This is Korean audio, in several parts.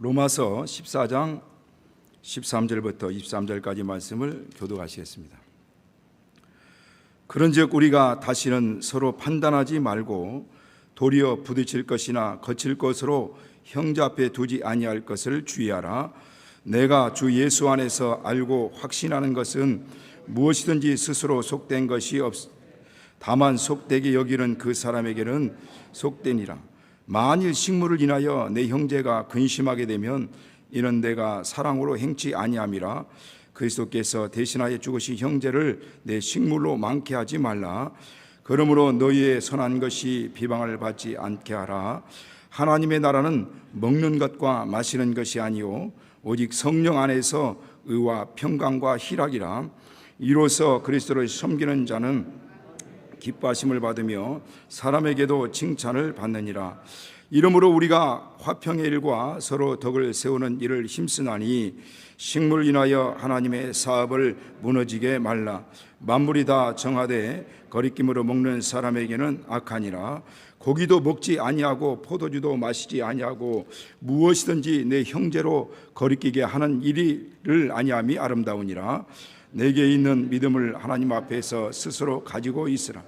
로마서 14장 13절부터 23절까지 말씀을 교독하시겠습니다. 그런즉 우리가 다시는 서로 판단하지 말고 도리어 부딪힐 것이나 거칠 것으로 형제 앞에 두지 아니할 것을 주의하라. 내가 주 예수 안에서 알고 확신하는 것은 무엇이든지 스스로 속된 것이 다만 속되게 여기는 그 사람에게는 속되니라. 만일 식물을 인하여 내 형제가 근심하게 되면 이는 내가 사랑으로 행치 아니함이라. 그리스도께서 대신하여 죽으신 형제를 내 식물로 많게 하지 말라. 그러므로 너희의 선한 것이 비방을 받지 않게 하라. 하나님의 나라는 먹는 것과 마시는 것이 아니요 오직 성령 안에서 의와 평강과 희락이라. 이로써 그리스도를 섬기는 자는 기뻐하심을 받으며 사람에게도 칭찬을 받느니라. 이러므로 우리가 화평의 일과 서로 덕을 세우는 일을 힘쓰나니 식물 인하여 하나님의 사업을 무너지게 말라. 만물이 다 정하되 거리낌으로 먹는 사람에게는 악하니라. 고기도 먹지 아니하고 포도주도 마시지 아니하고 무엇이든지 내 형제로 거리끼게 하는 일을 아니함이 아름다우니라. 내게 있는 믿음을 하나님 앞에서 스스로 가지고 있으라.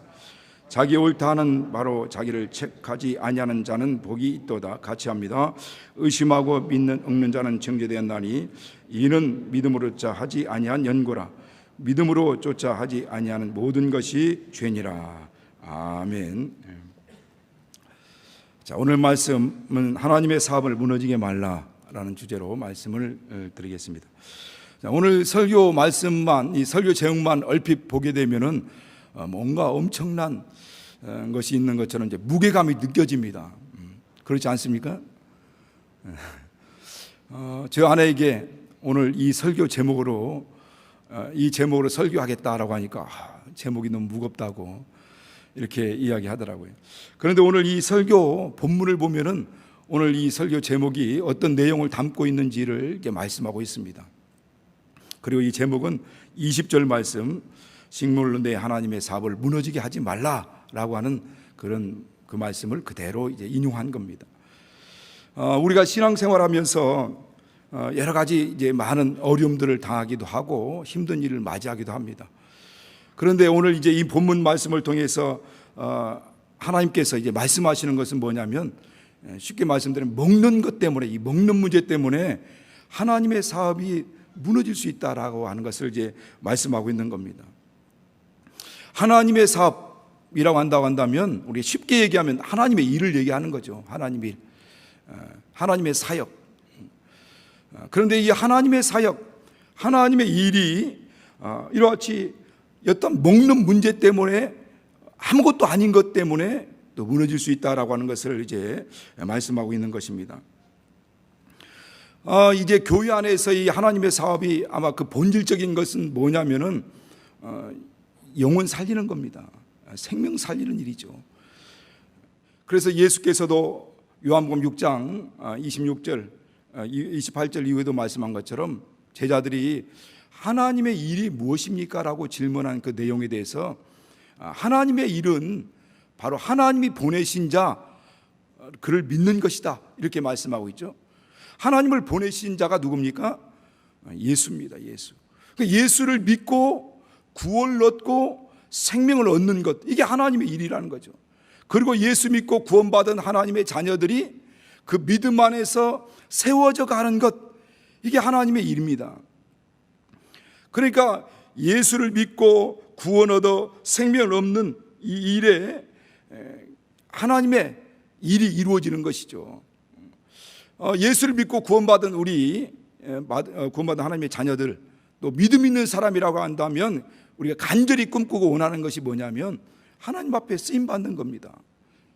자기 옳다 하는 바로 자기를 책하지 아니하는 자는 복이 있도다. 같이 합니다. 의심하고 먹는 자는 정죄되었나니 이는 믿음으로자 하지 아니한 연고라. 믿음으로 쫓아 하지 아니하는 모든 것이 죄니라. 아멘. 자, 오늘 말씀은 하나님의 사업을 무너지게 말라라는 주제로 말씀을 드리겠습니다. 자, 오늘 설교 말씀만, 이 설교 제목만 얼핏 보게 되면은 뭔가 엄청난 것이 있는 것처럼 이제 무게감이 느껴집니다. 그렇지 않습니까? 저 아내에게 오늘 이 설교 제목으로 설교하겠다라고 하니까 제목이 너무 무겁다고 이렇게 이야기하더라고요. 그런데 오늘 이 설교 본문을 보면은 오늘 이 설교 제목이 어떤 내용을 담고 있는지를 이렇게 말씀하고 있습니다. 그리고 이 제목은 20절 말씀, 식물로 내 하나님의 사업을 무너지게 하지 말라라고 하는 그 말씀을 그대로 이제 인용한 겁니다. 우리가 신앙생활하면서 여러 가지 이제 많은 어려움들을 당하기도 하고 힘든 일을 맞이하기도 합니다. 그런데 오늘 이제 이 본문 말씀을 통해서 하나님께서 이제 말씀하시는 것은 뭐냐면, 쉽게 말씀드리면 먹는 것 때문에, 이 먹는 문제 때문에 하나님의 사업이 무너질 수 있다라고 하는 것을 이제 말씀하고 있는 겁니다. 하나님의 사업이라고 한다고 한다면 우리 쉽게 얘기하면 하나님의 일을 얘기하는 거죠. 하나님의 일, 하나님의 사역. 그런데 이 하나님의 사역, 하나님의 일이 이러같이 어떤 먹는 문제 때문에 아무것도 아닌 것 때문에 또 무너질 수 있다라고 하는 것을 이제 말씀하고 있는 것입니다. 이제 교회 안에서 이 하나님의 사업이 아마 그 본질적인 것은 뭐냐면은 영혼 살리는 겁니다. 생명 살리는 일이죠. 그래서 예수께서도 요한복음 6장 26절 28절 이후에도 말씀한 것처럼 제자들이 하나님의 일이 무엇입니까? 라고 질문한 그 내용에 대해서 하나님의 일은 바로 하나님이 보내신 자 그를 믿는 것이다 이렇게 말씀하고 있죠. 하나님을 보내신 자가 누굽니까? 예수입니다. 예수. 예수를 믿고 구원을 얻고 생명을 얻는 것, 이게 하나님의 일이라는 거죠. 그리고 예수 믿고 구원받은 하나님의 자녀들이 그 믿음 안에서 세워져 가는 것, 이게 하나님의 일입니다. 그러니까 예수를 믿고 구원 얻어 생명을 얻는 이 일에 하나님의 일이 이루어지는 것이죠. 예수를 믿고 구원받은 구원받은 하나님의 자녀들, 또 믿음 있는 사람이라고 한다면 우리가 간절히 꿈꾸고 원하는 것이 뭐냐면 하나님 앞에 쓰임받는 겁니다.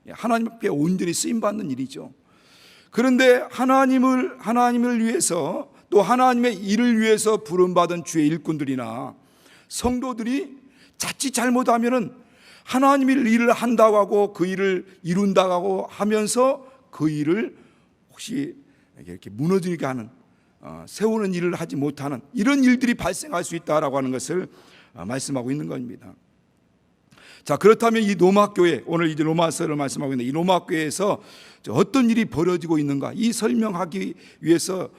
하나님 앞에 온전히 쓰임받는 일이죠. 그런데 하나님을 위해서, 또 하나님의 일을 위해서 부름받은 주의 일꾼들이나 성도들이 자칫 잘못하면은 하나님의 일을 한다고 하고 그 일을 이룬다고 하면서 그 일을 혹시 이렇게 무너지게 하는, 세우는 일을 하지 못하는 이런 일들이 발생할 수 있다라고 하는 것을 말씀하고 있는 겁니다. 자, 그렇다면 이 로마 교회, 오늘 이제 로마서를 말씀하고 있는 이 로마 교회에서 어떤 일이 벌어지고 있는가, 이 설명하기 위해서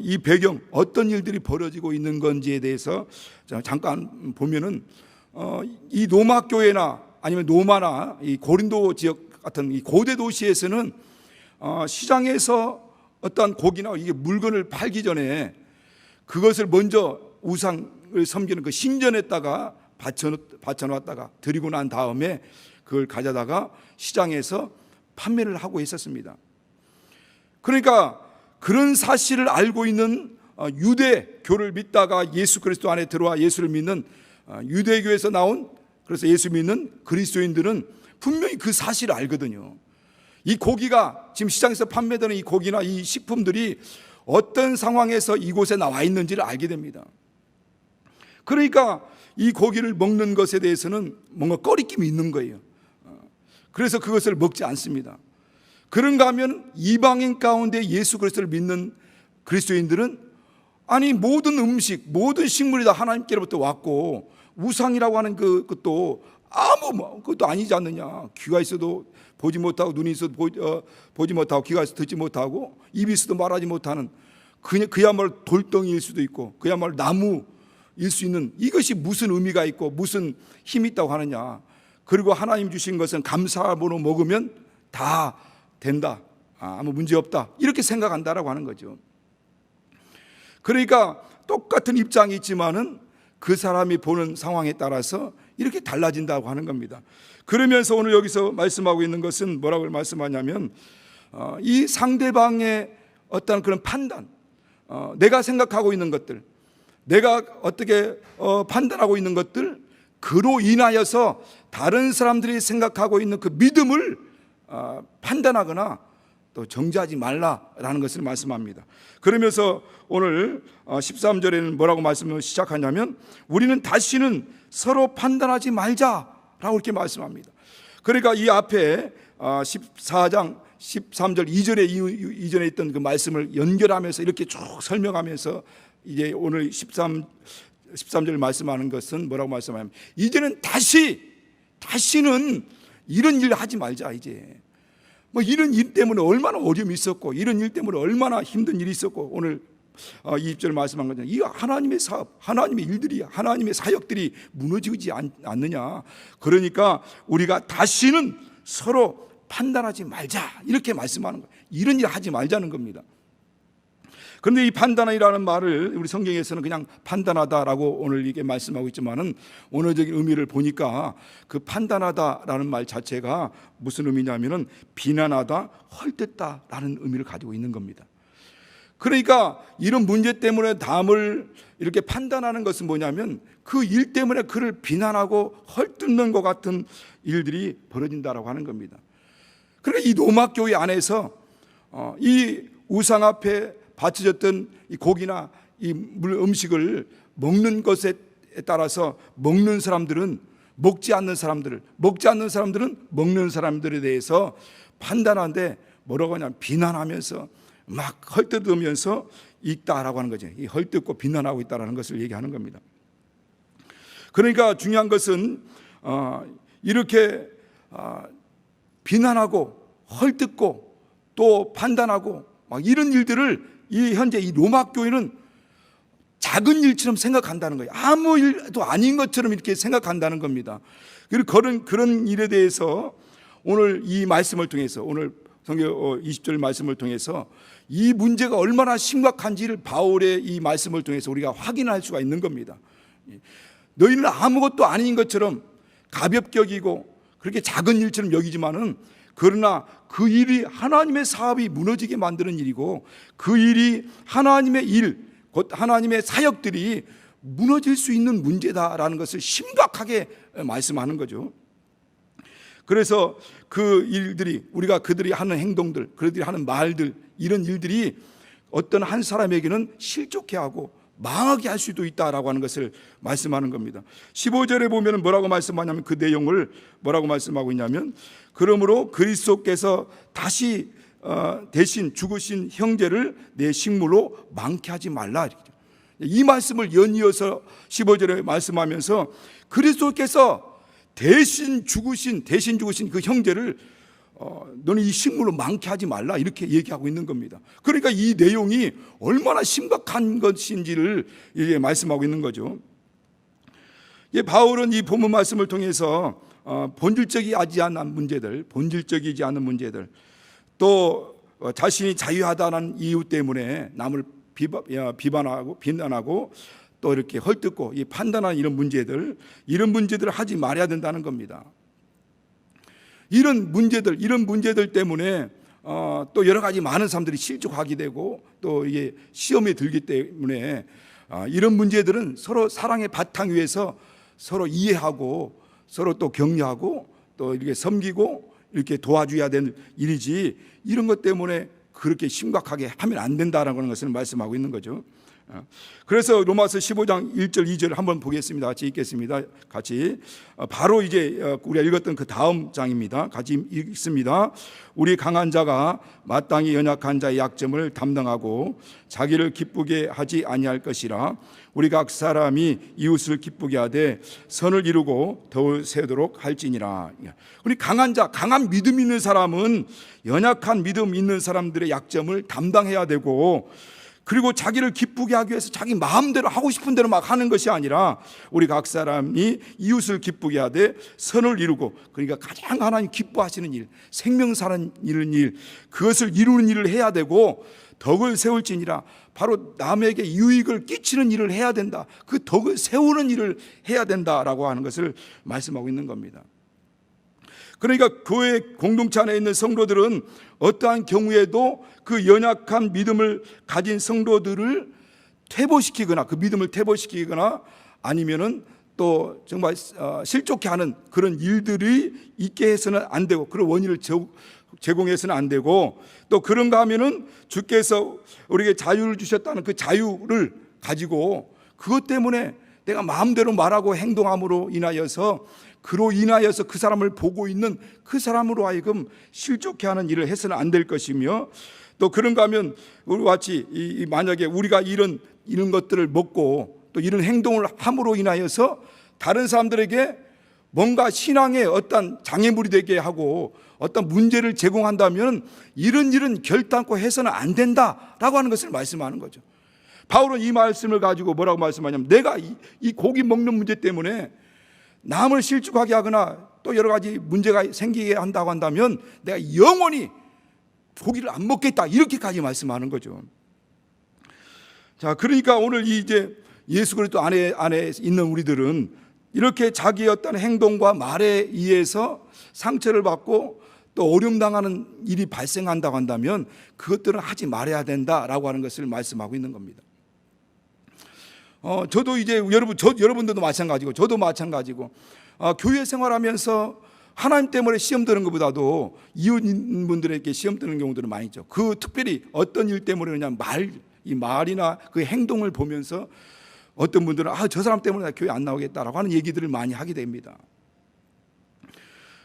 이 배경, 어떤 일들이 벌어지고 있는 건지에 대해서 잠깐 보면은 이 로마 교회나 아니면 로마나 이 고린도 지역 같은 이 고대 도시에서는 시장에서 어떤 고기나 이게 물건을 팔기 전에 그것을 먼저 우상을 섬기는 그 신전에다가 받쳐놨다가 드리고 난 다음에 그걸 가져다가 시장에서 판매를 하고 있었습니다. 그런 사실을 알고 있는 유대교를 믿다가 예수 그리스도 안에 들어와 예수를 믿는 유대교에서 나온, 그래서 예수 믿는 그리스도인들은 분명히 그 사실을 알거든요. 이 고기가 지금 시장에서 판매되는 이 고기나 이 식품들이 어떤 상황에서 이곳에 나와 있는지를 알게 됩니다. 그러니까 이 고기를 먹는 것에 대해서는 뭔가 꺼리낌이 있는 거예요. 그래서 그것을 먹지 않습니다. 그런가 하면 이방인 가운데 예수 그리스도를 믿는 그리스도인들은 아니 모든 음식, 모든 식물이 다 하나님께로부터 왔고 우상이라고 하는 그것도 그것도 아니지 않느냐. 귀가 있어도 보지 못하고, 눈이 있어도 보지 못하고, 귀가 있어도 듣지 못하고, 입이 있어도 말하지 못하는 그야말로 돌덩이일 수도 있고 그야말로 나무일 수 있는, 이것이 무슨 의미가 있고 무슨 힘이 있다고 하느냐. 그리고 하나님 주신 것은 감사함으로 먹으면 다 된다, 아무 문제 없다, 이렇게 생각한다라고 하는 거죠. 그러니까 똑같은 입장이 있지만은 그 사람이 보는 상황에 따라서 이렇게 달라진다고 하는 겁니다. 그러면서 오늘 여기서 말씀하고 있는 것은 뭐라고 말씀하냐면 이 상대방의 어떤 그런 판단, 내가 생각하고 있는 것들, 내가 어떻게 판단하고 있는 것들, 그로 인하여서 다른 사람들이 생각하고 있는 그 믿음을 판단하거나 또 정죄하지 말라라는 것을 말씀합니다. 그러면서 오늘 13절에는 뭐라고 말씀을 시작하냐면 우리는 다시는 서로 판단하지 말자라고 이렇게 말씀합니다. 그러니까 이 앞에 14장 13절 2절에 이전에 있던 그 말씀을 연결하면서 이렇게 쭉 설명하면서 이제 오늘 13절 말씀하는 것은 뭐라고 말씀하냐면 이제는 다시는 이런 일 하지 말자. 이제 이런 일 때문에 얼마나 어려움이 있었고 이런 일 때문에 얼마나 힘든 일이 있었고 오늘 20절 말씀한 거잖아요. 이 하나님의 사업, 하나님의 일들이, 하나님의 사역들이 무너지지 않느냐. 그러니까 우리가 다시는 서로 판단하지 말자 이렇게 말씀하는 거예요. 이런 일 하지 말자는 겁니다. 그런데 이 판단이라는 말을 우리 성경에서는 그냥 판단하다라고 오늘 이게 말씀하고 있지만은 원어적인 의미를 보니까 그 판단하다라는 말 자체가 무슨 의미냐면은 비난하다, 헐뜯다라는 의미를 가지고 있는 겁니다. 그러니까 이런 문제 때문에 남을 이렇게 판단하는 것은 뭐냐면 그 일 때문에 그를 비난하고 헐뜯는 것 같은 일들이 벌어진다라고 하는 겁니다. 그러니까 이 로마 교회 안에서 이 우상 앞에 바쳐졌던 이 고기나 이 음식을 먹는 것에 따라서 먹는 사람들은 먹지 않는 사람들은 먹는 사람들에 대해서 판단하는데 뭐라고 하냐면 비난하면서 막 헐뜯으면서 있다라고 하는 거죠. 이 헐뜯고 비난하고 있다라는 것을 얘기하는 겁니다. 그러니까 중요한 것은 이렇게 비난하고 헐뜯고 또 판단하고 막 이런 일들을 현재 이 로마 교회는 작은 일처럼 생각한다는 거예요. 아무 일도 아닌 것처럼 이렇게 생각한다는 겁니다. 그리고 그런 일에 대해서 오늘 이 말씀을 통해서 오늘 성경 20절 말씀을 통해서 이 문제가 얼마나 심각한지를 바울의 이 말씀을 통해서 우리가 확인할 수가 있는 겁니다. 너희는 아무것도 아닌 것처럼 가볍게 여기고 그렇게 작은 일처럼 여기지만은 그러나 그 일이 하나님의 사업이 무너지게 만드는 일이고 그 일이 하나님의 일, 곧 하나님의 사역들이 무너질 수 있는 문제다라는 것을 심각하게 말씀하는 거죠. 그래서 그 일들이 우리가 그들이 하는 행동들, 그들이 하는 말들 이런 일들이 어떤 한 사람에게는 실족해 하고 망하게 할 수도 있다라고 하는 것을 말씀하는 겁니다. 15절에 보면 뭐라고 말씀하냐면 그 내용을 뭐라고 말씀하고 있냐면 그러므로 그리스도께서 다시 대신 죽으신 형제를 내 식물로 많게 하지 말라. 이 말씀을 연이어서 15절에 말씀하면서 그리스도께서 대신 죽으신 그 형제를 너는 이 식물로 많게 하지 말라, 이렇게 얘기하고 있는 겁니다. 그러니까 이 내용이 얼마나 심각한 것인지를 이제 말씀하고 있는 거죠. 바울은 이 본문 말씀을 통해서 본질적이지 않은 문제들, 또 자신이 자유하다는 이유 때문에 남을 비난하고 또 이렇게 헐뜯고 판단하는 이런 문제들을 하지 말아야 된다는 겁니다. 이런 문제들 때문에 또 여러 가지 많은 사람들이 실족하게 되고 또 이게 시험에 들기 때문에 이런 문제들은 서로 사랑의 바탕 위에서 서로 이해하고 서로 또 격려하고 또 이렇게 섬기고 이렇게 도와줘야 되는 일이지, 이런 것 때문에 그렇게 심각하게 하면 안 된다라는 것을 말씀하고 있는 거죠. 그래서 로마서 15장 1절 2절을 한번 보겠습니다. 같이 읽겠습니다. 같이 바로 이제 우리가 읽었던 그 다음 장입니다. 같이 읽습니다. 우리 강한 자가 마땅히 연약한 자의 약점을 담당하고 자기를 기쁘게 하지 아니할 것이라. 우리 각 사람이 이웃을 기쁘게 하되 선을 이루고 덕을 세우도록 할지니라. 우리 강한 자, 강한 믿음 있는 사람은 연약한 믿음 있는 사람들의 약점을 담당해야 되고, 그리고 자기를 기쁘게 하기 위해서 자기 마음대로 하고 싶은 대로 막 하는 것이 아니라 우리 각 사람이 이웃을 기쁘게 하되 선을 이루고, 그러니까 가장 하나님 기뻐하시는 일, 생명 사는 일, 그것을 이루는 일을 해야 되고, 덕을 세울지니라. 바로 남에게 유익을 끼치는 일을 해야 된다. 그 덕을 세우는 일을 해야 된다라고 하는 것을 말씀하고 있는 겁니다. 그러니까 교회 공동체 안에 있는 성도들은 어떠한 경우에도 그 연약한 믿음을 가진 성도들을 퇴보시키거나 그 믿음을 퇴보시키거나 아니면은 또 정말 실족해 하는 그런 일들이 있게 해서는 안 되고, 그런 원인을 제공해서는 안 되고, 또 그런가 하면은 주께서 우리에게 자유를 주셨다는 그 자유를 가지고 그것 때문에 내가 마음대로 말하고 행동함으로 인하여서 그 사람을 보고 있는 그 사람으로 하여금 실족해 하는 일을 해서는 안 될 것이며, 또 그런가 하면 우리와 같이 만약에 우리가 이런 것들을 먹고 또 이런 행동을 함으로 인하여서 다른 사람들에게 뭔가 신앙의 어떤 장애물이 되게 하고 어떤 문제를 제공한다면 이런 일은 결단코 해서는 안 된다라고 하는 것을 말씀하는 거죠. 바울은 이 말씀을 가지고 뭐라고 말씀하냐면, 내가 이 고기 먹는 문제 때문에 남을 실족하게 하거나 또 여러 가지 문제가 생기게 한다고 한다면 내가 영원히 고기를 안 먹겠다, 이렇게까지 말씀하는 거죠. 자, 그러니까 오늘 이제 예수 그리스도 안에 있는 우리들은 이렇게 자기의 어떤 행동과 말에 의해서 상처를 받고 또 어려움 당하는 일이 발생한다고 한다면 그것들은 하지 말아야 된다라고 하는 것을 말씀하고 있는 겁니다. 저도 이제 여러분들도 마찬가지고 저도 마찬가지고 교회 생활하면서 하나님 때문에 시험 드는 것보다도 이웃분들에게 시험 드는 경우들은 많이 있죠. 그 특별히 어떤 일 때문에 그냥 이 말이나 그 행동을 보면서 어떤 분들은 저 사람 때문에 나 교회 안 나오겠다라고 하는 얘기들을 많이 하게 됩니다.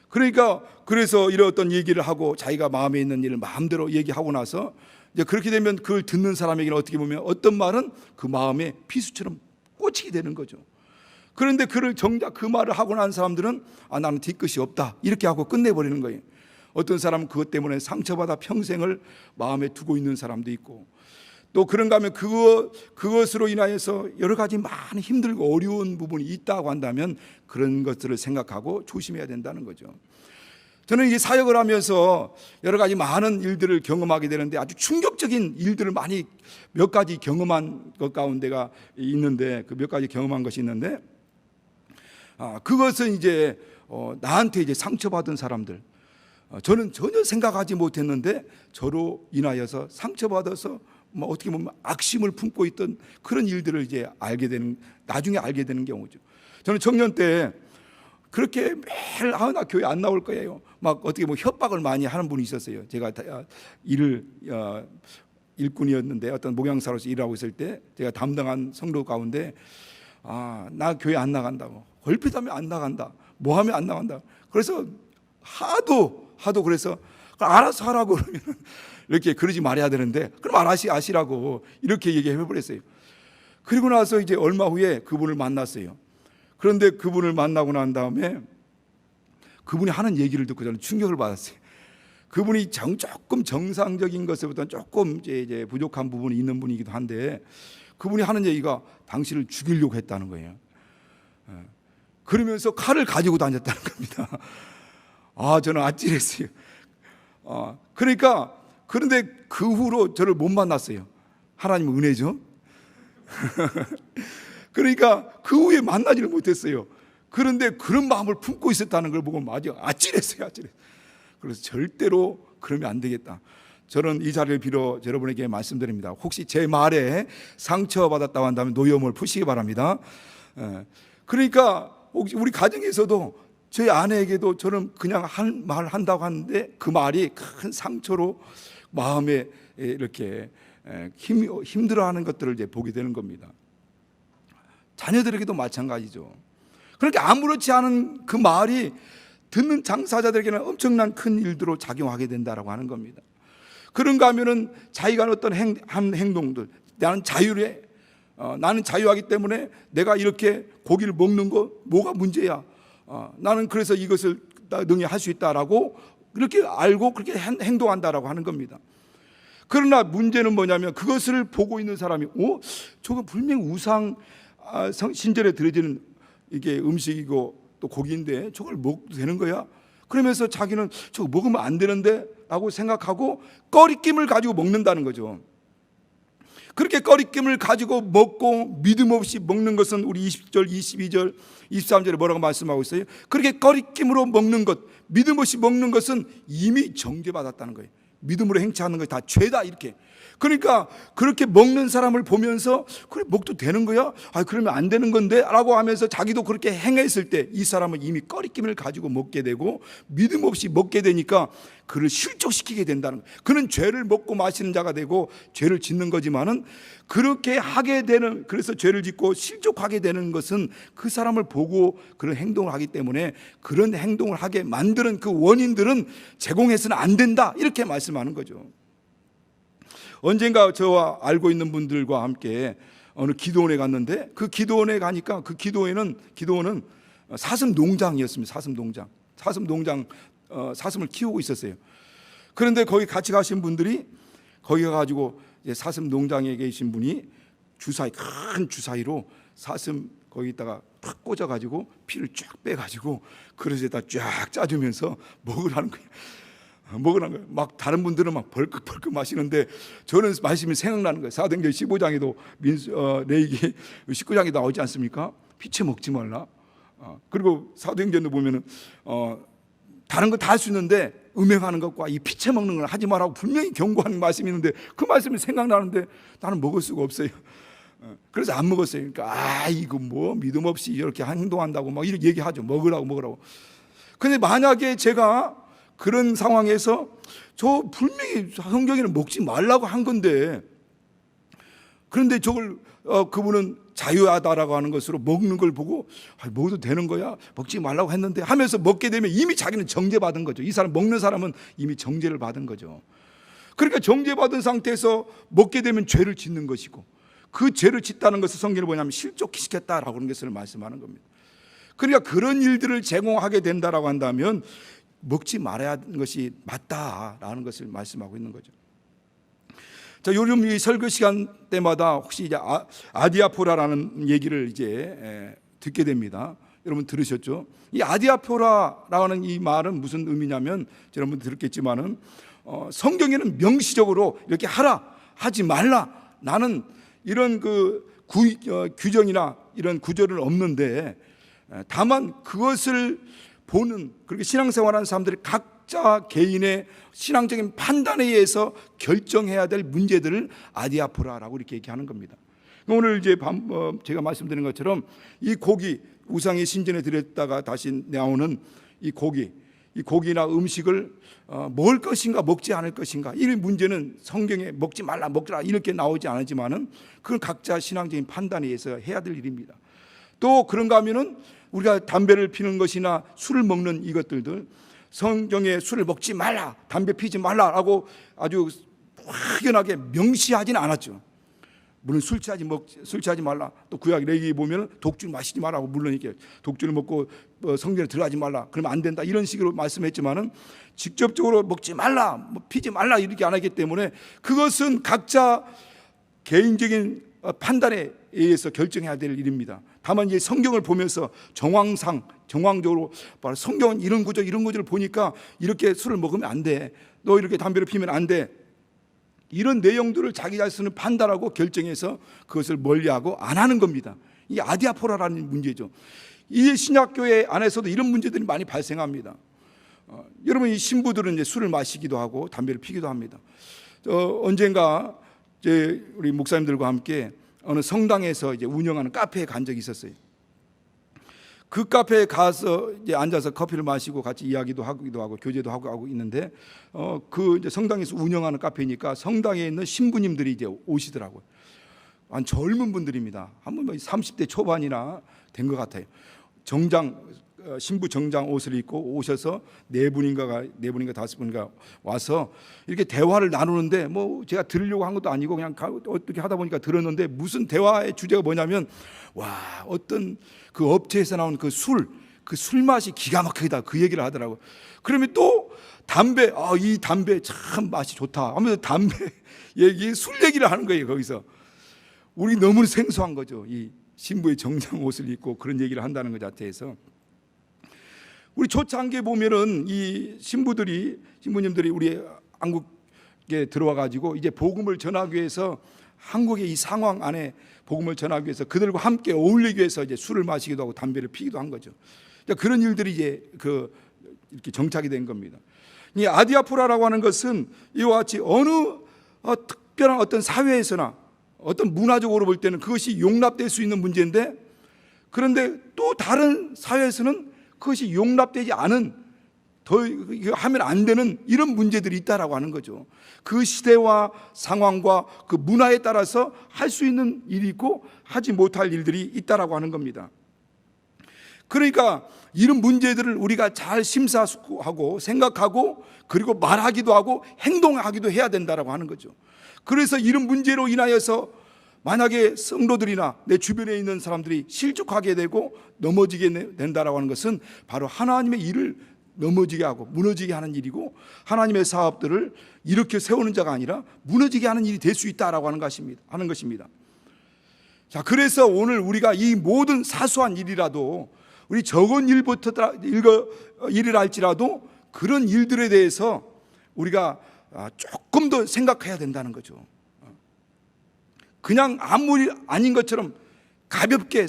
그러니까 그래서 이런 어떤 얘기를 하고 자기가 마음에 있는 일을 마음대로 얘기하고 나서 이제 그렇게 되면 그걸 듣는 사람에게는 어떻게 보면 어떤 말은 그 마음에 비수처럼 꽂히게 되는 거죠. 그런데 정작 그 말을 하고 난 사람들은 나는 뒤끝이 없다, 이렇게 하고 끝내버리는 거예요. 어떤 사람은 그것 때문에 상처받아 평생을 마음에 두고 있는 사람도 있고, 또 그런가 하면 그것으로 인하여서 여러 가지 많은 힘들고 어려운 부분이 있다고 한다면 그런 것들을 생각하고 조심해야 된다는 거죠. 저는 이제 사역을 하면서 여러 가지 많은 일들을 경험하게 되는데 아주 충격적인 일들을 많이 몇 가지 경험한 것 가운데가 있는데, 그 몇 가지 경험한 것이 있는데, 그것은 이제 나한테 이제 상처받은 사람들, 저는 전혀 생각하지 못했는데 저로 인하여서 상처받아서 어떻게 보면 악심을 품고 있던 그런 일들을 이제 나중에 알게 되는 경우죠. 저는 청년 때 그렇게 매일 나 교회 안 나올 거예요, 막 어떻게 협박을 많이 하는 분이 있었어요. 제가 일꾼이었는데 어떤 목양사로서 일하고 있을 때 제가 담당한 성도 가운데 나 교회 안 나간다고, 얼핏하면 안 나간다, 뭐 하면 안 나간다. 그래서 하도 그래서 알아서 하라고 그러면 이렇게 그러지 말아야 되는데 그럼 아시라고 이렇게 얘기해 버렸어요. 그리고 나서 이제 얼마 후에 그분을 만났어요. 그런데 그분을 만나고 난 다음에 그분이 하는 얘기를 듣고 저는 충격을 받았어요. 그분이 조금 정상적인 것보다는 조금 이제 부족한 부분이 있는 분이기도 한데, 그분이 하는 얘기가 당신을 죽이려고 했다는 거예요. 그러면서 칼을 가지고 다녔다는 겁니다. 저는 아찔했어요. 그러니까, 그런데 그 후로 저를 못 만났어요. 하나님의 은혜죠. 그러니까 그 후에 만나지를 못했어요. 그런데 그런 마음을 품고 있었다는 걸 보고 아주 아찔했어요. 그래서 절대로 그러면 안 되겠다. 저는 이 자리를 빌어 여러분에게 말씀드립니다. 혹시 제 말에 상처받았다고 한다면 노여움을 푸시기 바랍니다. 그러니까 혹시 우리 가정에서도 저희 아내에게도 저는 그냥 한 말 한다고 하는데 그 말이 큰 상처로 마음에 이렇게 힘들어하는 것들을 이제 보게 되는 겁니다. 자녀들에게도 마찬가지죠. 그러니까 아무렇지 않은 그 말이 듣는 당사자들에게는 엄청난 큰 일들로 작용하게 된다라고 하는 겁니다. 그런가 하면은 자기가 어떤 한 행동들, 나는 자유래, 나는 자유하기 때문에 내가 이렇게 고기를 먹는 거 뭐가 문제야? 나는 그래서 이것을 능히 할 수 있다라고 그렇게 알고 그렇게 행동한다라고 하는 겁니다. 그러나 문제는 뭐냐면 그것을 보고 있는 사람이 저거 분명히 우상 신전에 드려지는 이게 음식이고 또 고기인데 저걸 먹어도 되는 거야? 그러면서 자기는 저거 먹으면 안 되는데 라고 생각하고 꺼리낌을 가지고 먹는다는 거죠. 그렇게 꺼리낌을 가지고 먹고 믿음 없이 먹는 것은 우리 20절, 22절, 23절에 뭐라고 말씀하고 있어요? 그렇게 꺼리낌으로 먹는 것, 믿음 없이 먹는 것은 이미 정죄받았다는 거예요. 믿음으로 행치하는 것이 다 죄다 이렇게. 그러니까 그렇게 먹는 사람을 보면서 그래 먹도 되는 거야? 그러면 안 되는 건데 라고 하면서 자기도 그렇게 행했을 때 이 사람은 이미 꺼리낌을 가지고 먹게 되고 믿음 없이 먹게 되니까 그를 실족시키게 된다는 거예요. 그는 죄를 먹고 마시는 자가 되고 죄를 짓는 거지만은 그렇게 하게 되는, 그래서 죄를 짓고 실족하게 되는 것은 그 사람을 보고 그런 행동을 하기 때문에 그런 행동을 하게 만드는 그 원인들은 제공해서는 안 된다 이렇게 말씀하는 거죠. 언젠가 저와 알고 있는 분들과 함께 어느 기도원에 갔는데 그 기도원에 가니까 그 기도원은 사슴 농장이었습니다. 사슴 농장 사슴을 키우고 있었어요. 그런데 거기 같이 가신 분들이 거기 가가지고 사슴 농장에 계신 분이 큰 주사위로 사슴 거기다가 탁 꽂아가지고 피를 쫙 빼가지고 그릇에다 쫙 짜주면서 먹으라는 거예요. 막 다른 분들은 막 벌컥벌컥 마시는데 저는 말씀이 생각나는 거예요. 사도행전 15장에도 레위기 19장에 나오지 않습니까? 피채 먹지 말라. 그리고 사도행전도 보면은 다른 거 다 할 수 있는데 음행하는 것과 이 피채 먹는 걸 하지 말라고 분명히 경고하는 말씀이 있는데 그 말씀이 생각나는데 나는 먹을 수가 없어요. 그래서 안 먹었어요. 그러니까 이거 뭐 믿음 없이 이렇게 행동한다고 막 이렇게 얘기하죠. 먹으라고. 근데 만약에 제가 그런 상황에서 저 분명히 성경에는 먹지 말라고 한 건데 그런데 저걸 그분은 자유하다라고 하는 것으로 먹는 걸 보고 먹어도 되는 거야? 먹지 말라고 했는데 하면서 먹게 되면 이미 자기는 정죄받은 거죠. 이 사람 먹는 사람은 이미 정죄를 받은 거죠. 그러니까 정죄받은 상태에서 먹게 되면 죄를 짓는 것이고 그 죄를 짓다는 것을 성경이 뭐냐면 실족시켰다라고 하는 것을 말씀하는 겁니다. 그러니까 그런 일들을 제공하게 된다라고 한다면 먹지 말아야 하는 것이 맞다라는 것을 말씀하고 있는 거죠. 자, 요즘 이 설교 시간 때마다 혹시 이제 아디아포라라는 얘기를 이제 듣게 됩니다. 여러분 들으셨죠? 이 아디아포라라는 이 말은 무슨 의미냐면 여러분 들었겠지만은 성경에는 명시적으로 이렇게 하라, 하지 말라. 나는 이런 규정이나 이런 구절은 없는데 다만 그것을 보는 그렇게 신앙생활하는 사람들이 각자 개인의 신앙적인 판단에 의해서 결정해야 될 문제들을 아디아포라라고 이렇게 얘기하는 겁니다. 오늘 이제 제가 말씀드린 것처럼 이 고기 우상의 신전에 드렸다가 다시 나오는 이 고기나 음식을 먹을 것인가 먹지 않을 것인가 이 문제는 성경에 먹지 말라 먹더라 이렇게 나오지 않았지만은 그건 각자 신앙적인 판단에 의해서 해야 될 일입니다. 또 그런가 하면은 우리가 담배를 피는 것이나 술을 먹는 이것들도 성경에 술을 먹지 말라, 담배 피지 말라라고 아주 확연하게 명시하지는 않았죠. 물론 술 취하지 말라. 또 구약 레위기에 보면 독주를 마시지 말라고 물론 이렇게 독주를 먹고 성전에 들어가지 말라. 그러면 안 된다. 이런 식으로 말씀했지만은 직접적으로 먹지 말라, 피지 말라 이렇게 안 하기 때문에 그것은 각자 개인적인 판단에 의해서 결정해야 될 일입니다. 다만 이제 성경을 보면서 정황적으로 성경은 이런 구절을 보니까 이렇게 술을 먹으면 안 돼. 너 이렇게 담배를 피면 안 돼. 이런 내용들을 자기 자신을 판단하고 결정해서 그것을 멀리하고 안 하는 겁니다. 이게 아디아포라라는 문제죠. 이 신약교회 안에서도 이런 문제들이 많이 발생합니다. 여러분, 이 신부들은 이제 술을 마시기도 하고 담배를 피기도 합니다. 언젠가 이제 우리 목사님들과 함께 어느 성당에서 이제 운영하는 카페에 간 적이 있었어요. 그 카페에 가서 이제 앉아서 커피를 마시고 같이 이야기도 하고 교제도 하고 있는데 그 이제 성당에서 운영하는 카페니까 성당에 있는 신부님들이 이제 오시더라고요. 한 젊은 분들입니다. 한번 30대 초반이나 된 것 같아요. 신부 정장 옷을 입고 오셔서 네 분인가 5분인가 와서 이렇게 대화를 나누는데 뭐 제가 들으려고 한 것도 아니고 그냥 어떻게 하다 보니까 들었는데 무슨 대화의 주제가 뭐냐면 어떤 그 업체에서 나온 그 술 맛이 기가 막히다 그 얘기를 하더라고요. 그러면 또 담배, 이 담배 참 맛이 좋다 하면서 담배 얘기, 술 얘기를 하는 거예요. 거기서 우리 너무 생소한 거죠. 이 신부의 정장 옷을 입고 그런 얘기를 한다는 것 자체에서 우리 초창기에 보면은 이 신부님들이 우리 한국에 들어와 가지고 이제 복음을 전하기 위해서 한국의 이 상황 안에 복음을 전하기 위해서 그들과 함께 어울리기 위해서 이제 술을 마시기도 하고 담배를 피기도 한 거죠. 그런 일들이 이제 이렇게 정착이 된 겁니다. 이 아디아포라라고 하는 것은 이와 같이 어느 특별한 어떤 사회에서나 어떤 문화적으로 볼 때는 그것이 용납될 수 있는 문제인데, 그런데 또 다른 사회에서는 그것이 용납되지 않은, 더 하면 안 되는 이런 문제들이 있다라고 하는 거죠. 그 시대와 상황과 그 문화에 따라서 할 수 있는 일이 있고 하지 못할 일들이 있다라고 하는 겁니다. 그러니까 이런 문제들을 우리가 잘 심사하고 생각하고 그리고 말하기도 하고 행동하기도 해야 된다라고 하는 거죠. 그래서 이런 문제로 인하여서 만약에 성도들이나 내 주변에 있는 사람들이 실족하게 되고 넘어지게 된다라고 하는 것은 바로 하나님의 일을 넘어지게 하고 무너지게 하는 일이고, 하나님의 사업들을 이렇게 세우는 자가 아니라 무너지게 하는 일이 될 수 있다라고 하는 것입니다. 자, 그래서 오늘 우리가 이 모든 사소한 일이라도, 우리 적은 일이라 할지라도 그런 일들에 대해서 우리가 조금 더 생각해야 된다는 거죠. 그냥 아무 일 아닌 것처럼 가볍게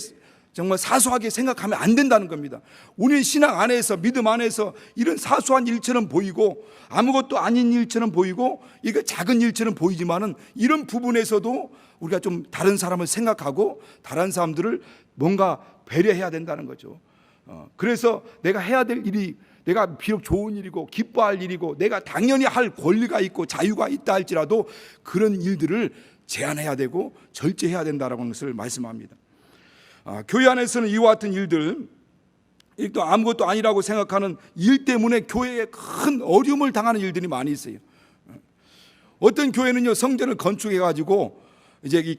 정말 사소하게 생각하면 안 된다는 겁니다. 우리 신앙 안에서, 믿음 안에서 이런 사소한 일처럼 보이고 아무것도 아닌 일처럼 보이고 이거 작은 일처럼 보이지만은 이런 부분에서도 우리가 좀 다른 사람을 생각하고 다른 사람들을 뭔가 배려해야 된다는 거죠. 그래서 내가 해야 될 일이, 내가 비록 좋은 일이고 기뻐할 일이고 내가 당연히 할 권리가 있고 자유가 있다 할지라도 그런 일들을 제한해야 되고 절제해야 된다는 것을 말씀합니다. 교회 안에서는 이와 같은 일들, 또 아무것도 아니라고 생각하는 일 때문에 교회에 큰 어려움을 당하는 일들이 많이 있어요. 어떤 교회는요, 성전을 건축해가지고 이제 이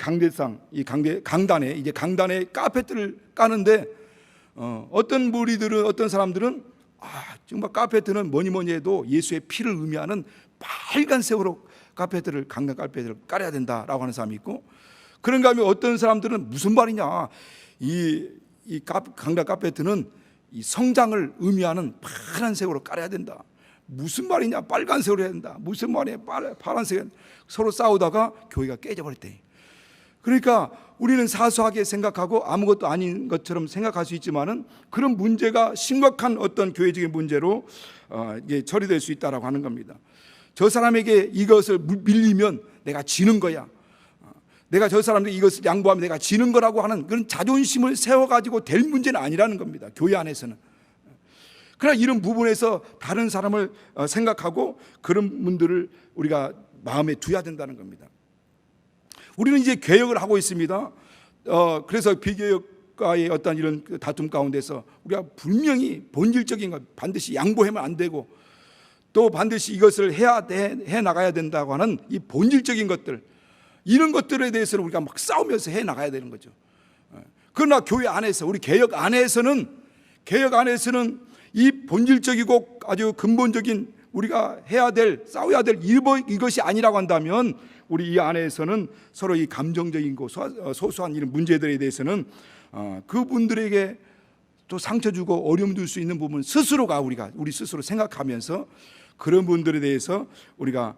강단에 이제 강단에 카페트를 까는데 어떤 무리들은, 어떤 사람들은 정말 카페트는 뭐니 해도 예수의 피를 의미하는 빨간색으로 강단 카페트를 깔아야 된다라고 하는 사람이 있고, 그런가 하면 어떤 사람들은 무슨 말이냐, 이 강단 카페트는 이 성장을 의미하는 파란색으로 깔아야 된다. 무슨 말이냐, 빨간색으로 해야 된다. 무슨 말이냐, 파란색. 서로 싸우다가 교회가 깨져버렸대. 그러니까 우리는 사소하게 생각하고 아무것도 아닌 것처럼 생각할 수 있지만은 그런 문제가 심각한 어떤 교회적인 문제로 처리될 수 있다라고 하는 겁니다. 저 사람에게 이것을 밀리면 내가 지는 거야. 내가 저 사람에게 이것을 양보하면 내가 지는 거라고 하는 그런 자존심을 세워가지고 될 문제는 아니라는 겁니다. 교회 안에서는. 그러나 이런 부분에서 다른 사람을 생각하고 그런 분들을 우리가 마음에 두어야 된다는 겁니다. 우리는 이제 개혁을 하고 있습니다. 그래서 비개혁과의 어떤 이런 다툼 가운데서 우리가 분명히 본질적인 것, 반드시 양보하면 안 되고 또 반드시 이것을 해 나가야 된다고 하는 이 본질적인 것들, 이런 것들에 대해서는 우리가 막 싸우면서 해 나가야 되는 거죠. 그러나 교회 안에서, 우리 개혁 안에서는 이 본질적이고 아주 근본적인 우리가 해야 될, 싸워야 될 이것이 아니라고 한다면 우리 이 안에서는 서로 이 감정적인 거, 소소한 이런 문제들에 대해서는 그분들에게 또 상처 주고 어려움 줄 수 있는 부분 스스로가 우리 스스로 생각하면서 그런 분들에 대해서 우리가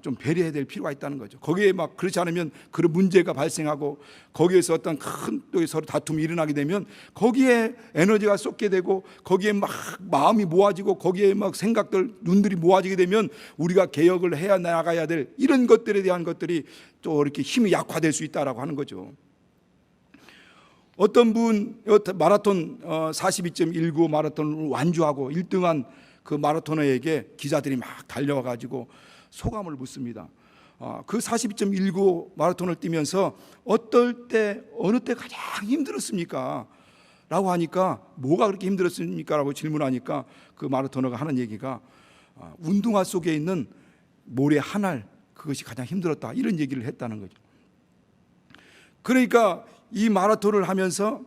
좀 배려해야 될 필요가 있다는 거죠. 거기에 막 그렇지 않으면 그런 문제가 발생하고 거기에서 어떤 큰 또 서로 다툼이 일어나게 되면 거기에 에너지가 쏟게 되고 거기에 막 마음이 모아지고 거기에 막 생각들, 눈들이 모아지게 되면 우리가 개혁을 해야 나가야 될 이런 것들에 대한 것들이 또 이렇게 힘이 약화될 수 있다라고 하는 거죠. 어떤 분 마라톤 42.19 마라톤을 완주하고 1등한 그 마라토너에게 기자들이 막 달려와 가지고 소감을 묻습니다. 그 42.19 마라톤을 뛰면서 어느 때 가장 힘들었습니까? 라고 하니까 뭐가 그렇게 힘들었습니까? 라고 질문하니까 그 마라토너가 하는 얘기가 운동화 속에 있는 모래 한 알, 그것이 가장 힘들었다, 이런 얘기를 했다는 거죠. 그러니까 이 마라톤을 하면서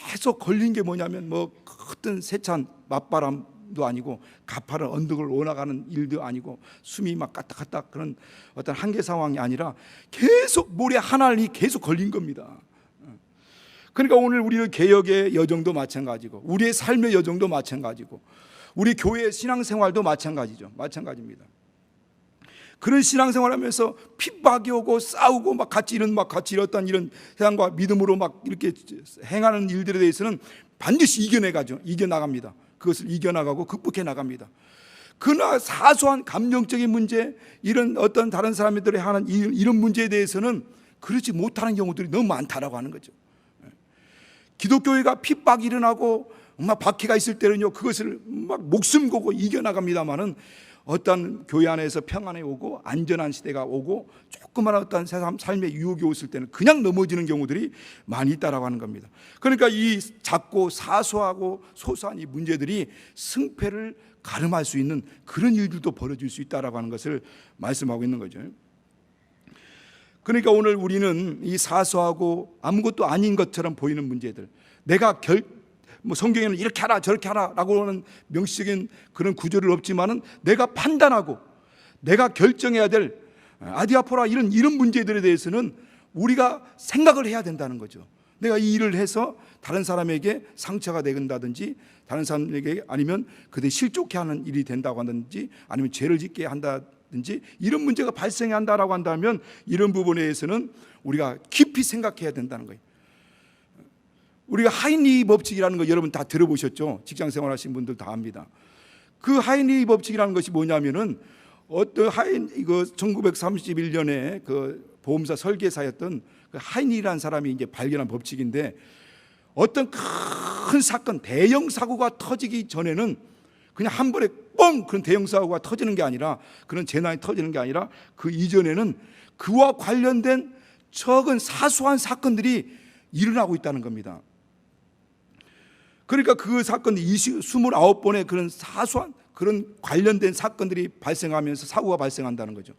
계속 걸린 게 뭐냐면 뭐 어떤 세찬 맞바람도 아니고 가파른 언덕을 올라가는 일도 아니고 숨이 막 까딱까딱 그런 어떤 한계 상황이 아니라 계속 모래 한 알이 계속 걸린 겁니다. 그러니까 오늘 우리의 개혁의 여정도 마찬가지고 우리의 삶의 여정도 마찬가지고 우리 교회의 신앙생활도 마찬가지입니다. 그런 신앙생활하면서 핍박이 오고 싸우고 막 같이 이렇던 이런 세상과 믿음으로 막 이렇게 행하는 일들에 대해서는 반드시 이겨나갑니다. 그것을 이겨나가고 극복해 나갑니다. 그러나 사소한 감정적인 문제, 이런 어떤 다른 사람들이 하는 이런 문제에 대해서는 그렇지 못하는 경우들이 너무 많다라고 하는 거죠. 기독교회가 핍박이 일어나고 막 박해가 있을 때는요, 그것을 막 목숨 걸고 이겨나갑니다만은 어떤 교회 안에서 평안이 오고 안전한 시대가 오고 조그마한 어떤 삶의 유혹이 왔을 때는 그냥 넘어지는 경우들이 많이 있다라고 하는 겁니다. 그러니까 이 작고 사소하고 소소한 이 문제들이 승패를 가름할 수 있는 그런 일들도 벌어질 수 있다라고 하는 것을 말씀하고 있는 거죠. 그러니까 오늘 우리는 이 사소하고 아무것도 아닌 것처럼 보이는 문제들, 내가 성경에는 이렇게 하라 저렇게 하라라고 하는 명시적인 그런 구절은 없지만은 내가 판단하고 내가 결정해야 될 아디아포라 이런 문제들에 대해서는 우리가 생각을 해야 된다는 거죠. 내가 이 일을 해서 다른 사람에게 상처가 되는다든지 다른 사람에게 아니면 그들이 실족해 하는 일이 된다고 하든지 아니면 죄를 짓게 한다든지 이런 문제가 발생한다라고 한다면 이런 부분에 대해서는 우리가 깊이 생각해야 된다는 거예요. 우리가 하이니 법칙이라는 거 여러분 다 들어보셨죠? 직장 생활하신 분들 다 압니다. 그 하이니 법칙이라는 것이 뭐냐면은 이거 1931년에 그 보험사 설계사였던 그 하이니라는 사람이 이제 발견한 법칙인데 어떤 큰 사건, 대형 사고가 터지기 전에는 그냥 한 번에 뻥 그런 대형 사고가 터지는 게 아니라 그런 재난이 터지는 게 아니라 그 이전에는 그와 관련된 적은 사소한 사건들이 일어나고 있다는 겁니다. 그러니까 그 사건이 29번의 그런 사소한 그런 관련된 사건들이 발생하면서 사고가 발생한다는 거죠.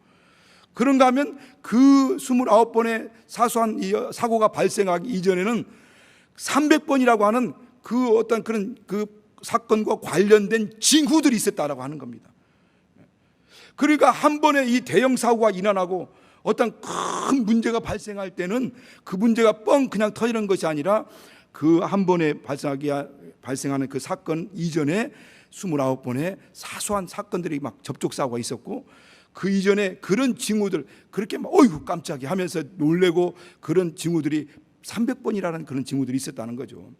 그런가 하면 그 29번의 사소한 사고가 발생하기 이전에는 300번이라고 하는 그 어떤 그런 그 사건과 관련된 징후들이 있었다라고 하는 겁니다. 그러니까 한 번에 이 대형 사고가 일어나고 어떤 큰 문제가 발생할 때는 그 문제가 뻥 그냥 터지는 것이 아니라 그 한 번에 발생하는 그 사건 이전에 29번의 사소한 사건들이 막 접촉사고가 있었고 그 이전에 그런 징후들 그렇게 막 어이구 깜짝이야 하면서 놀래고 그런 징후들이 300번이라는 그런 징후들이 있었다는 거죠.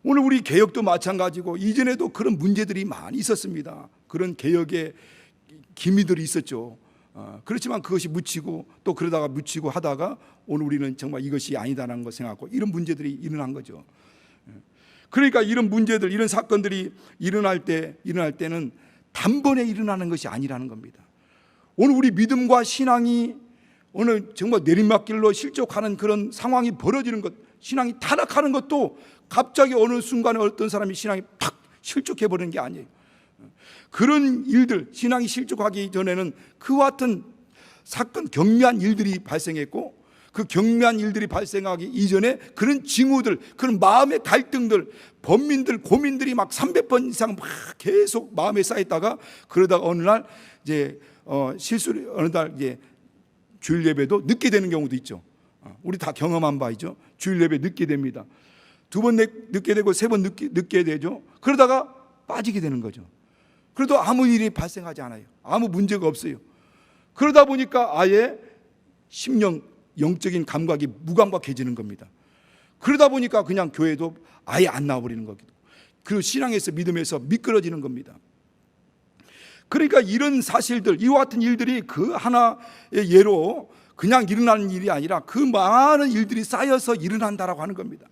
오늘 우리 개혁도 마찬가지고 이전에도 그런 문제들이 많이 있었습니다. 그런 개혁의 기미들이 있었죠. 그렇지만 그것이 묻히고 또 그러다가 묻히고 하다가 오늘 우리는 정말 이것이 아니다라는 걸 생각하고 이런 문제들이 일어난 거죠. 그러니까 이런 문제들, 이런 사건들이 일어날 때는 단번에 일어나는 것이 아니라는 겁니다. 오늘 우리 믿음과 신앙이 오늘 정말 내리막길로 실족하는 그런 상황이 벌어지는 것, 신앙이 타락하는 것도 갑자기 어느 순간에 어떤 사람이 신앙이 팍 실족해 버리는 게 아니에요. 그런 일들, 신앙이 실족하기 전에는 그와 같은 사건, 경미한 일들이 발생했고, 그 경미한 일들이 발생하기 이전에 그런 징후들, 그런 마음의 갈등들, 번민들, 고민들이 막 300번 이상 막 계속 마음에 쌓였다가, 그러다가 어느 날 이제 실수를, 어느 날 이제 주일 예배도 늦게 되는 경우도 있죠. 우리 다 경험한 바이죠. 주일 예배 늦게 됩니다. 2번 늦게 되고 3번 늦게 되죠. 그러다가 빠지게 되는 거죠. 그래도 아무 일이 발생하지 않아요. 아무 문제가 없어요. 그러다 보니까 아예 영적인 감각이 무감각해지는 겁니다. 그러다 보니까 그냥 교회도 아예 안 나와버리는 거기도, 그리고 신앙에서, 믿음에서 미끄러지는 겁니다. 그러니까 이런 사실들, 이와 같은 일들이 그 하나의 예로 그냥 일어나는 일이 아니라 그 많은 일들이 쌓여서 일어난다라고 하는 겁니다.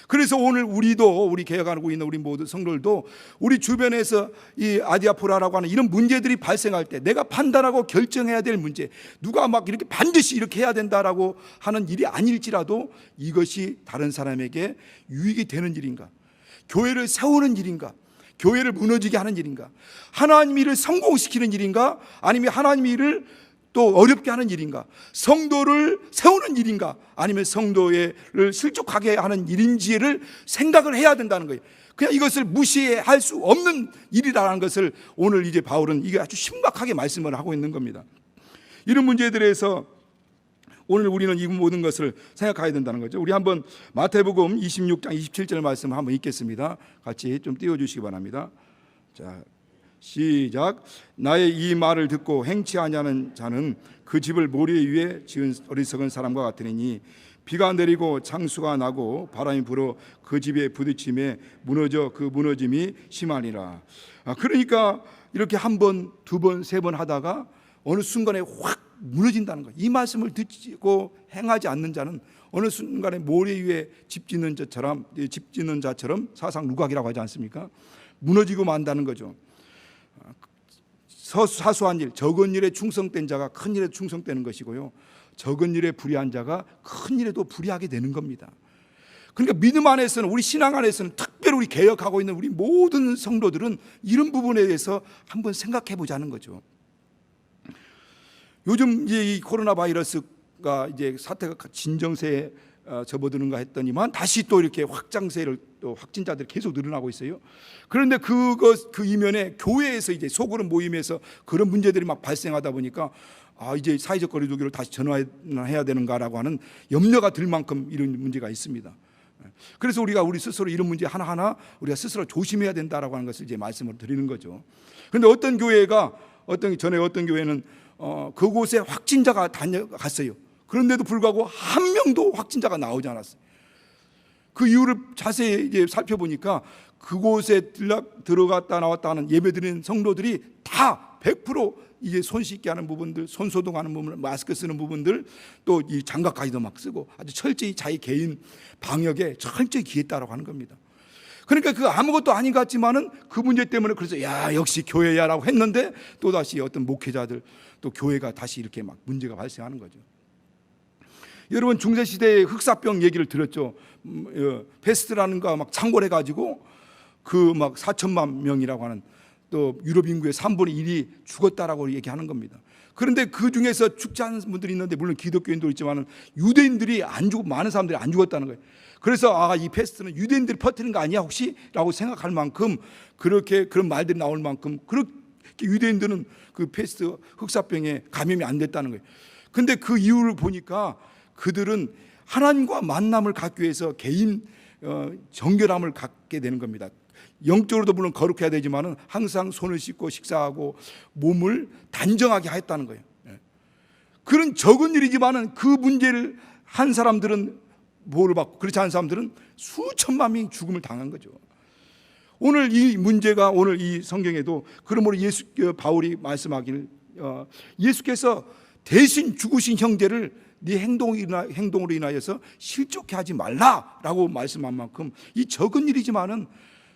그래서 오늘 우리도, 우리 개혁하고 있는 우리 모든 성도들도 우리 주변에서 이 아디아포라라고 하는 이런 문제들이 발생할 때 내가 판단하고 결정해야 될 문제, 누가 막 이렇게 반드시 이렇게 해야 된다라고 하는 일이 아닐지라도 이것이 다른 사람에게 유익이 되는 일인가, 교회를 세우는 일인가, 교회를 무너지게 하는 일인가, 하나님 일을 성공시키는 일인가, 아니면 하나님 일을 또 어렵게 하는 일인가, 성도를 세우는 일인가, 아니면 성도를 실족하게 하는 일인지를 생각을 해야 된다는 거예요. 그냥 이것을 무시할 수 없는 일이라는 것을 오늘 이제 바울은 이게 아주 심각하게 말씀을 하고 있는 겁니다. 이런 문제들에 대해서 오늘 우리는 이 모든 것을 생각해야 된다는 거죠. 우리 한번 마태복음 26장 27절 말씀 한번 읽겠습니다. 같이 좀 띄워주시기 바랍니다. 자, 시작. 나의 이 말을 듣고 행치 아니하는 자는 그 집을 모래 위에 지은 어리석은 사람과 같으니 비가 내리고 창수가 나고 바람이 불어 그 집에 부딪힘에 무너져 그 무너짐이 심하니라. 그러니까 이렇게 한 번, 2번, 3번 하다가 어느 순간에 확 무너진다는 거예요. 이 말씀을 듣고 행하지 않는 자는 어느 순간에 모래 위에 집 짓는 자처럼 사상 누각이라고 하지 않습니까? 무너지고 만다는 거죠. 사소한 일, 적은 일에 충성된 자가 큰 일에 충성되는 것이고요, 적은 일에 불의한 자가 큰 일에도 불의하게 되는 겁니다. 그러니까 믿음 안에서는, 우리 신앙 안에서는, 특별히 우리 개혁하고 있는 우리 모든 성도들은 이런 부분에 대해서 한번 생각해 보자는 거죠. 요즘 이제 이 코로나 바이러스가 이제 사태가 진정세에 접어드는가 했더니만 다시 또 이렇게 확장세를, 또 확진자들이 계속 늘어나고 있어요. 그런데 그 이면에 교회에서 이제 속으로 모임에서 그런 문제들이 막 발생하다 보니까 이제 사회적 거리두기를 다시 전환해야 되는가라고 하는 염려가 들 만큼 이런 문제가 있습니다. 그래서 우리 스스로 이런 문제 하나하나 우리가 스스로 조심해야 된다라고 하는 것을 이제 말씀을 드리는 거죠. 그런데 어떤 교회가, 전에 어떤 교회는 그곳에 확진자가 다녀갔어요. 그런데도 불구하고 한 명도 확진자가 나오지 않았어요. 그 이유를 자세히 이제 살펴보니까 그곳에 들어갔다 나왔다 하는 예배드리는 성도들이 다 100% 이제 손 씻게 하는 부분들, 손 소독하는 부분들, 마스크 쓰는 부분들, 또 이 장갑까지도 막 쓰고 아주 철저히 자기 개인 방역에 철저히 기했다라고 하는 겁니다. 그러니까 그 아무것도 아닌 것 같지만은 그 문제 때문에 그래서 역시 교회야라고 했는데 또 다시 어떤 목회자들, 또 교회가 다시 이렇게 막 문제가 발생하는 거죠. 여러분, 중세시대의 흑사병 얘기를 들었죠. 페스트라는 거 막 창궐해가지고 그 막 4천만 명이라고 하는, 또 유럽 인구의 3분의 1이 죽었다라고 얘기하는 겁니다. 그런데 그 중에서 죽지 않은 분들이 있는데, 물론 기독교인도 있지만 유대인들이 안 죽고, 많은 사람들이 안 죽었다는 거예요. 그래서 이 페스트는 유대인들이 퍼뜨린 거 아니야 혹시? 라고 생각할 만큼, 그렇게 그런 말들이 나올 만큼 그렇게 유대인들은 그 페스트 흑사병에 감염이 안 됐다는 거예요. 근데 그 이유를 보니까 그들은 하나님과 만남을 갖기 위해서 개인 정결함을 갖게 되는 겁니다. 영적으로도 물론 거룩해야 되지만은 항상 손을 씻고 식사하고 몸을 단정하게 했다는 거예요. 그런 적은 일이지만은 그 문제를 한 사람들은 보호를 받고, 그렇지 않은 사람들은 수천만 명이 죽음을 당한 거죠. 오늘 이 문제가, 오늘 이 성경에도 그러므로 바울이 말씀하기를, 예수께서 대신 죽으신 형제를 네 행동으로 인하여서 실족해 하지 말라라고 말씀한 만큼 이 적은 일이지만은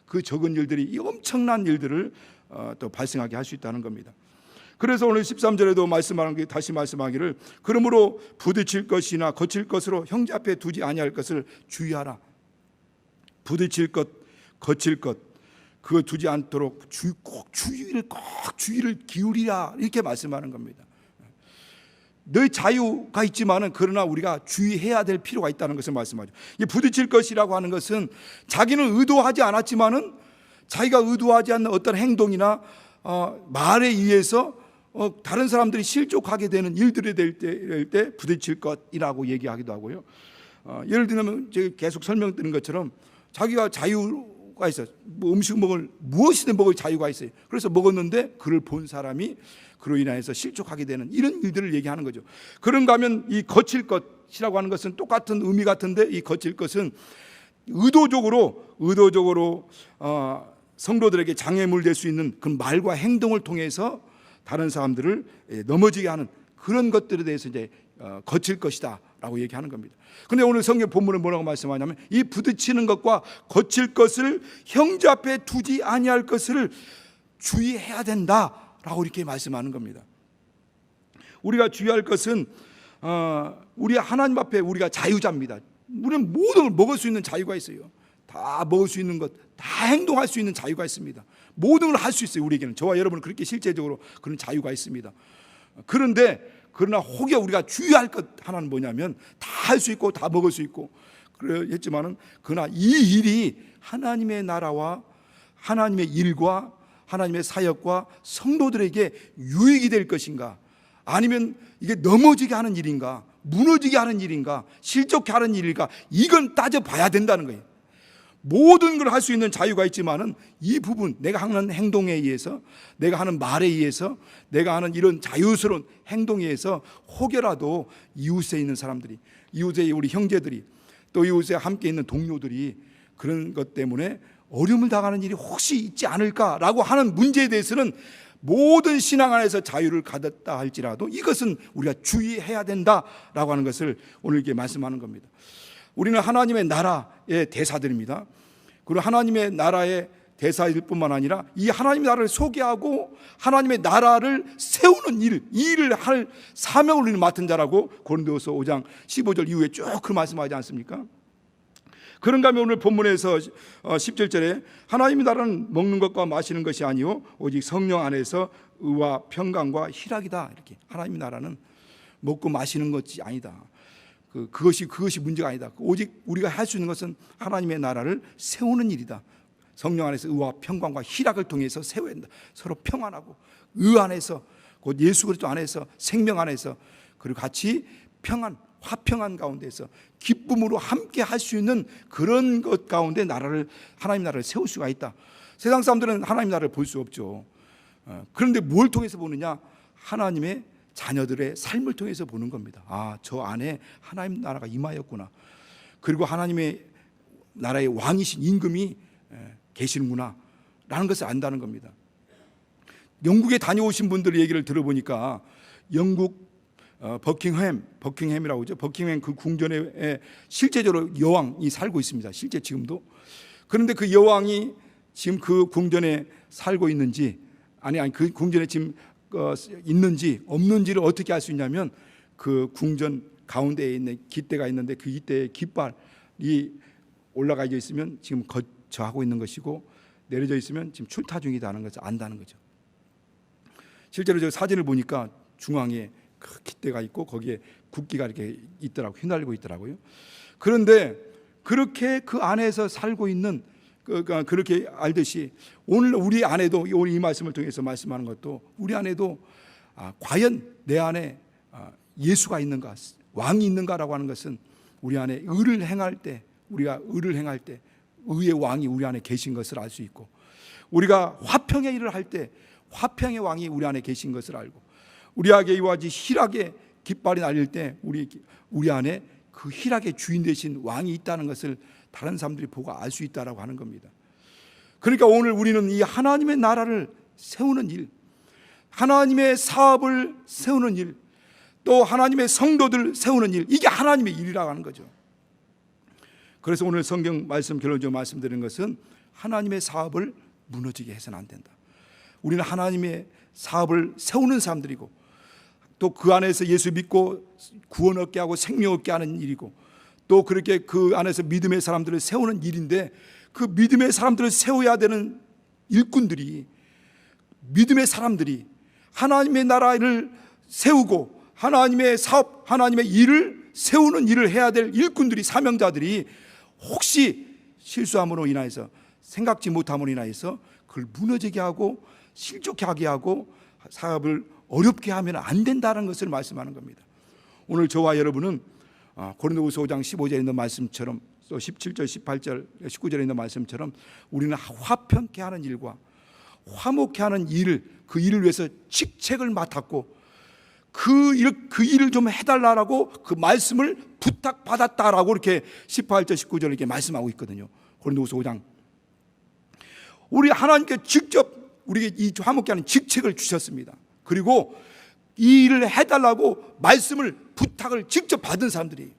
그 적은 일들이 이 엄청난 일들을 또 발생하게 할 수 있다는 겁니다. 그래서 오늘 13절에도 말씀하는 게, 다시 말씀하기를, 그러므로 부딪힐 것이나 거칠 것으로 형제 앞에 두지 아니할 것을 주의하라. 부딪힐 것, 거칠 것, 그거 두지 않도록 꼭 주의를 기울이라, 이렇게 말씀하는 겁니다. 너희 자유가 있지만은 그러나 우리가 주의해야 될 필요가 있다는 것을 말씀하죠. 이 부딪힐 것이라고 하는 것은 자기는 의도하지 않았지만은 자기가 의도하지 않는 어떤 행동이나 말에 의해서 다른 사람들이 실족하게 되는 일들이 될 때 부딪힐 것이라고 얘기하기도 하고요. 예를 들면 제가 계속 설명드린 것처럼 자기가 자유가 있어요. 뭐 음식 먹을 무엇이든 먹을 자유가 있어요. 그래서 먹었는데 그를 본 사람이 그로 인해서 실족하게 되는 이런 일들을 얘기하는 거죠. 그런가 하면 이 거칠 것이라고 하는 것은 똑같은 의미 같은데, 이 거칠 것은 의도적으로 성도들에게 장애물 될 수 있는 그 말과 행동을 통해서 다른 사람들을 넘어지게 하는 그런 것들에 대해서 이제 거칠 것이다라고 얘기하는 겁니다. 그런데 오늘 성경 본문은 뭐라고 말씀하냐면 이 부딪히는 것과 거칠 것을 형제 앞에 두지 아니할 것을 주의해야 된다라고 이렇게 말씀하는 겁니다. 우리가 주의할 것은 우리 하나님 앞에 우리가 자유자입니다. 우리는 모든 걸 먹을 수 있는 자유가 있어요. 다 먹을 수 있는 것, 다 행동할 수 있는 자유가 있습니다. 모든 걸 할 수 있어요. 우리에게는, 저와 여러분은 그렇게 실제적으로 그런 자유가 있습니다. 그러나 혹여 우리가 주의할 것 하나는 뭐냐면 다 할 수 있고 다 먹을 수 있고 그랬지만은 그러나 이 일이 하나님의 나라와 하나님의 일과 하나님의 사역과 성도들에게 유익이 될 것인가, 아니면 이게 넘어지게 하는 일인가, 무너지게 하는 일인가, 실족케 하는 일인가, 이건 따져봐야 된다는 거예요. 모든 걸 할 수 있는 자유가 있지만은 이 부분, 내가 하는 행동에 의해서, 내가 하는 말에 의해서, 내가 하는 이런 자유스러운 행동에 의해서 혹여라도 이웃에 있는 사람들이, 이웃의 우리 형제들이, 또 이웃에 함께 있는 동료들이 그런 것 때문에 어려움을 당하는 일이 혹시 있지 않을까라고 하는 문제에 대해서는 모든 신앙 안에서 자유를 가졌다 할지라도 이것은 우리가 주의해야 된다라고 하는 것을 오늘 이렇게 말씀하는 겁니다. 우리는 하나님의 나라의 대사들입니다. 그리고 하나님의 나라의 대사일 뿐만 아니라 이 하나님의 나라를 소개하고 하나님의 나라를 세우는 일, 이 일을 할 사명을 우리는 맡은 자라고 고린도후서 5장 15절 이후에 쭉 그 말씀하지 않습니까? 그런가 하면 오늘 본문에서 17절에 하나님의 나라는 먹는 것과 마시는 것이 아니요 오직 성령 안에서 의와 평강과 희락이다. 이렇게 하나님의 나라는 먹고 마시는 것이 아니다. 그것이 문제가 아니다. 오직 우리가 할 수 있는 것은 하나님의 나라를 세우는 일이다. 성령 안에서 의와 평강과 희락을 통해서 세워야 한다. 서로 평안하고 의 안에서, 곧 예수 그리스도 안에서, 생명 안에서, 그리고 같이 평안, 화평한 가운데서 기쁨으로 함께 할 수 있는 그런 것 가운데 하나님 나라를 세울 수가 있다. 세상 사람들은 하나님 나라를 볼 수 없죠. 그런데 뭘 통해서 보느냐? 하나님의 자녀들의 삶을 통해서 보는 겁니다. 저 안에 하나님 나라가 임하였구나. 그리고 하나님의 나라의 왕이신 임금이 계시는구나 라는 것을 안다는 겁니다. 영국에 다녀오신 분들 얘기를 들어보니까 영국 버킹햄이라고 하죠. 버킹햄 그 궁전에 실제적으로 여왕이 살고 있습니다. 실제 지금도. 그런데 그 여왕이 지금 그 궁전에 살고 있는지, 아니 그 궁전에 지금 있는지 없는지를 어떻게 알 수 있냐면 그 궁전 가운데에 있는 깃대가 있는데 그 깃대에 깃발이 올라가 있으면 지금 거처하고 있는 것이고, 내려져 있으면 지금 출타 중이다는 것을 안다는 거죠. 실제로 저 사진을 보니까 중앙에 그 깃대가 있고 거기에 국기가 이렇게 있더라고, 휘날리고 있더라고요. 그런데 그렇게 그 안에서 살고 있는, 그렇게 알듯이 오늘 우리 안에도, 오늘 이 말씀을 통해서 말씀하는 것도 우리 안에도 과연 내 안에 예수가 있는가, 왕이 있는가라고 하는 것은 우리 안에 의를 행할 때, 우리가 의를 행할 때 의의 왕이 우리 안에 계신 것을 알 수 있고, 우리가 화평의 일을 할 때 화평의 왕이 우리 안에 계신 것을 알고, 우리에게 이와 같이 희락의 깃발이 날릴 때 우리 안에 그 희락의 주인 되신 왕이 있다는 것을 다른 사람들이 보고 알 수 있다라고 하는 겁니다. 그러니까 오늘 우리는 이 하나님의 나라를 세우는 일, 하나님의 사업을 세우는 일, 또 하나님의 성도들 세우는 일, 이게 하나님의 일이라고 하는 거죠. 그래서 오늘 성경 말씀 결론적으로 말씀드리는 것은 하나님의 사업을 무너지게 해서는 안 된다. 우리는 하나님의 사업을 세우는 사람들이고, 또 그 안에서 예수 믿고 구원 얻게 하고 생명 얻게 하는 일이고, 또 그렇게 그 안에서 믿음의 사람들을 세우는 일인데, 그 믿음의 사람들을 세워야 되는 일꾼들이, 믿음의 사람들이 하나님의 나라를 세우고 하나님의 사업, 하나님의 일을 세우는 일을 해야 될 일꾼들이, 사명자들이 혹시 실수함으로 인하여서, 생각지 못함으로 인하여서 그걸 무너지게 하고 실족하게 하게 하고 사업을 어렵게 하면 안 된다는 것을 말씀하는 겁니다. 오늘 저와 여러분은 고린도후서 5장 15절에 있는 말씀처럼, 또 17절, 18절, 19절에 있는 말씀처럼 우리는 화평케 하는 일과 화목케 하는 일을, 그 일을 위해서 직책을 맡았고 그 일을 좀 해달라고 그 말씀을 부탁받았다라고 이렇게 18절, 19절 이렇게 말씀하고 있거든요. 고린도후서 5장. 우리 하나님께 직접 우리에게 이 화목케 하는 직책을 주셨습니다. 그리고 이 일을 해달라고 말씀을, 부탁을 직접 받은 사람들이,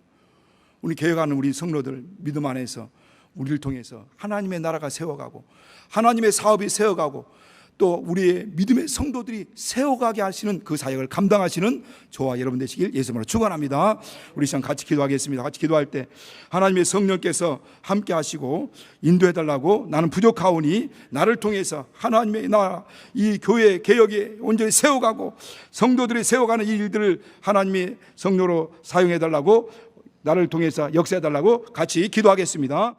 우리 개혁하는 우리 성도들, 믿음 안에서 우리를 통해서 하나님의 나라가 세워가고 하나님의 사업이 세워가고 또 우리의 믿음의 성도들이 세워가게 하시는 그 사역을 감당하시는 저와 여러분 되시길 예수님으로 축원합니다. 우리 시간 같이 기도하겠습니다. 같이 기도할 때 하나님의 성령께서 함께 하시고 인도해 달라고, 나는 부족하오니 나를 통해서 하나님의 나라, 이 교회 개혁이 온전히 세워가고 성도들이 세워가는 이 일들을 하나님의 성령으로 사용해 달라고, 나를 통해서 역사해 달라고 같이 기도하겠습니다.